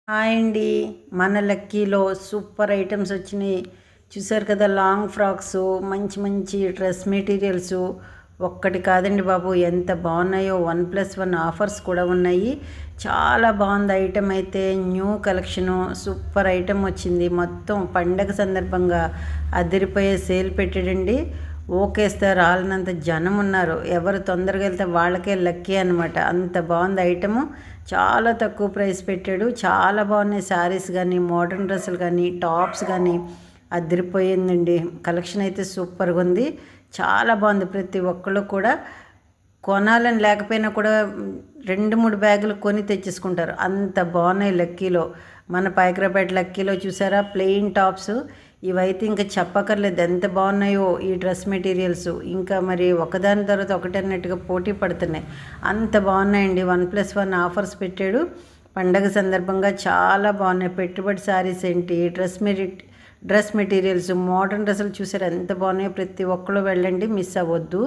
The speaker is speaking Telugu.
హాయ్ అండి. మన లక్కీలో సూపర్ ఐటమ్స్ వచ్చినాయి. చూసారు కదా, లాంగ్ ఫ్రాక్స్, మంచి మంచి డ్రెస్ మెటీరియల్స్. ఒక్కటి కాదండి బాబు, ఎంత బాగున్నాయో. 1+1 ఆఫర్స్ కూడా ఉన్నాయి. చాలా బాగుంది ఐటమ్ అయితే. న్యూ కలెక్షను, సూపర్ ఐటమ్ వచ్చింది. మొత్తం పండగ సందర్భంగా అదిరిపోయే సేల్ పెట్టాడండి. ఓకేస్తే రాలినంత జనం ఉన్నారు. ఎవరు తొందరగా వెళ్తే వాళ్ళకే లక్కీ అనమాట. అంత బాగుంది ఐటము. చాలా తక్కువ ప్రైస్ పెట్టాడు. చాలా బాగున్నాయి శారీస్ కానీ, మోడర్న్ డ్రెస్సులు కానీ, టాప్స్ కానీ. అదిరిపోయిందండి. కలెక్షన్ అయితే సూపర్గా ఉంది. చాలా బాగుంది. ప్రతి ఒక్కళ్ళు కూడా కొనాలని లేకపోయినా కూడా 2-3 బ్యాగులు కొని తెచ్చేసుకుంటారు. అంత బాగున్నాయి లక్కీలో. మన పాయకరాపేట లక్కీలో చూసారా, ప్లెయిన్ టాప్స్. ఇవైతే ఇంకా చెప్పక్కర్లేదు ఎంత బాగున్నాయో ఈ డ్రెస్ మెటీరియల్స్. ఇంకా మరి ఒకదాని తర్వాత ఒకటి అన్నట్టుగా పోటీ పడుతున్నాయి. అంత బాగున్నాయండి. 1+1 ఆఫర్స్ పెట్టాడు పండగ సందర్భంగా. చాలా బాగున్నాయి. పెట్టుబడి శారీస్ ఏంటి, డ్రెస్ మెటీరియల్స్, మోడర్న్ డ్రెస్సులు చూసారు ఎంత బాగున్నాయో. ప్రతి ఒక్కరు వెళ్ళండి, మిస్ అవ్వద్దు.